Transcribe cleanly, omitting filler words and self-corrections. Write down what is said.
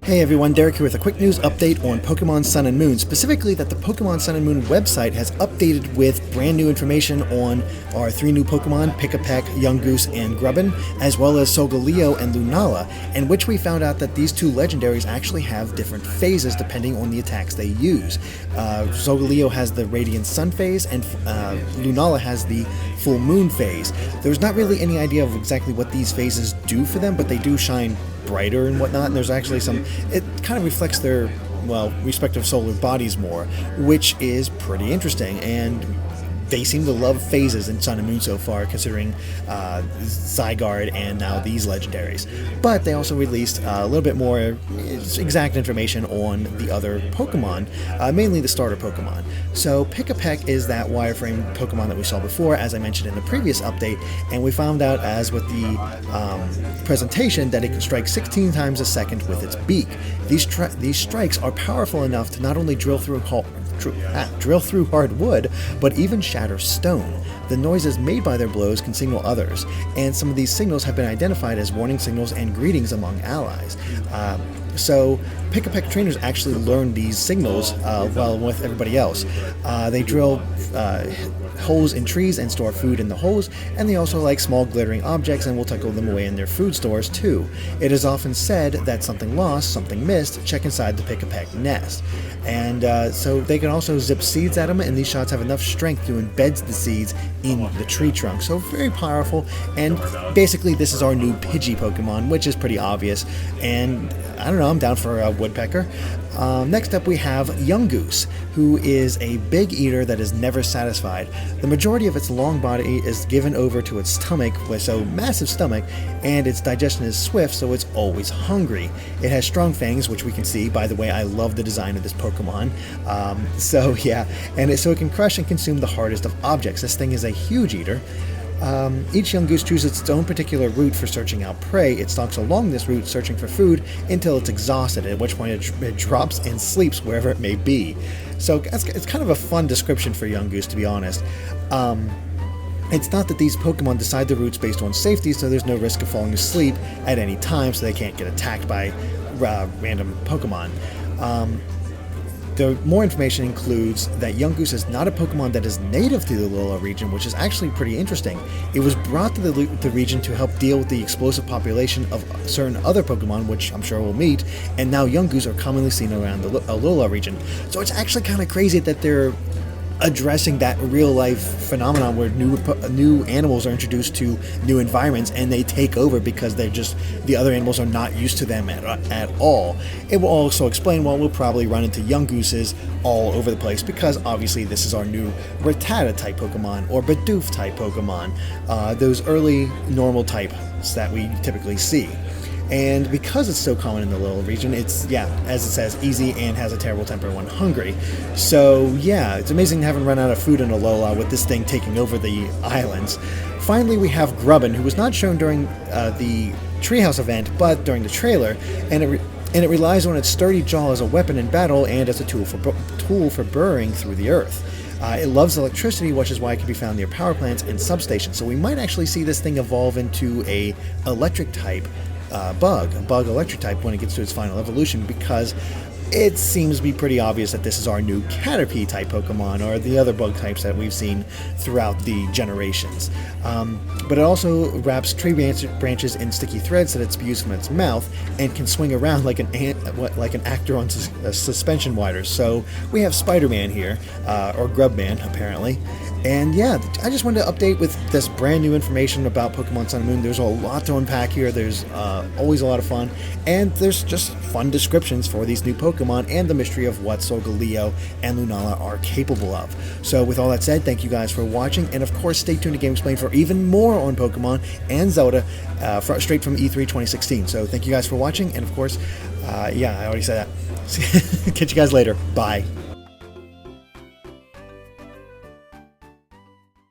Hey everyone, Derek here with a quick news update on Pokemon Sun and Moon, specifically that the Pokemon Sun and Moon website has updated with brand new information on our 3 new Pokemon, Pikapek, Yungoos, and Grubbin, as well as Solgaleo and Lunala, in which we found out that these 2 legendaries actually have different phases depending on the attacks they use. Solgaleo has the Radiant Sun phase, and Lunala has the Full Moon phase. There's not really any idea of exactly what these phases do for them, but they do shine brighter and whatnot, and there's actually it kind of reflects their, respective solar bodies more, which is pretty interesting, and they seem to love phases in Sun and Moon so far, considering Zygarde and now these legendaries. But they also released a little bit more exact information on the other Pokemon, mainly the starter Pokemon. So Pikapek is that wireframe Pokemon that we saw before, as I mentioned in the previous update, and we found out, as with the presentation, that it can strike 16 times a second with its beak. These strikes are powerful enough to not only drill through hard wood, but even shatter stone. The noises made by their blows can signal others, and some of these signals have been identified as warning signals and greetings among allies. So Pikapek trainers actually learn these signals while with everybody else. They drill holes in trees and store food in the holes, and they also like small glittering objects and will tuckle them away in their food stores too. It is often said that something lost, something missed, check inside the Pikapek nest. And so they can also zip seeds at them, and these shots have enough strength to embed the seeds in the tree trunk. So very powerful, and basically this is our new Pidgey Pokemon, which is pretty obvious, and I don't know, I'm down for a woodpecker. Next up we have Yungoos, who is a big eater that is never satisfied. The majority of its long body is given over to its stomach, so massive stomach, and its digestion is swift, so it's always hungry. It has strong fangs, which we can see. By the way, I love the design of this Pokemon. So it can crush and consume the hardest of objects. This thing is a huge eater. Each Yungoos chooses its own particular route for searching out prey. It stalks along this route searching for food until it's exhausted, at which point it drops and sleeps wherever it may be. So it's kind of a fun description for Yungoos, to be honest. It's not that these Pokemon decide the routes based on safety, so there's no risk of falling asleep at any time, so they can't get attacked by random Pokemon. The more information includes that Yungoos is not a Pokemon that is native to the Lunala region, which is actually pretty interesting. It was brought to the region to help deal with the explosive population of certain other Pokemon, which I'm sure we'll meet, and now Yungoos are commonly seen around the Lunala region. So it's actually kind of crazy that they're addressing that real-life phenomenon where new animals are introduced to new environments and they take over because the other animals are not used to them at all. It will also explain why we'll probably run into Yungooses all over the place, because obviously this is our new Rattata type Pokemon or Bidoof type Pokemon, those early normal types that we typically see. And because it's so common in the Lunala region, it's, as it says, easy and has a terrible temper when hungry. So it's amazing having run out of food in Lunala with this thing taking over the islands. Finally, we have Grubbin, who was not shown during the Treehouse event, but during the trailer, and it relies on its sturdy jaw as a weapon in battle and as a tool for burrowing through the earth. It loves electricity, which is why it can be found near power plants and substations. So we might actually see this thing evolve into a electric type bug electric type when it gets to its final evolution, because it seems to be pretty obvious that this is our new Caterpie type Pokemon, or the other bug types that we've seen throughout the generations. But it also wraps tree branches in sticky threads that it spews from its mouth, and can swing around like an actor on suspension wires. So we have Spider-Man here, or Grubman apparently. And I just wanted to update with this brand new information about Pokemon Sun and Moon. There's a lot to unpack here. There's always a lot of fun, and there's just fun descriptions for these new Pokemon and the mystery of what Solgaleo and Lunala are capable of. So with all that said, thank you guys for watching, and of course stay tuned to GameXplain for even more on Pokemon and Zelda straight from E3 2016. So thank you guys for watching, and of course, I already said that. Catch you guys later. Bye.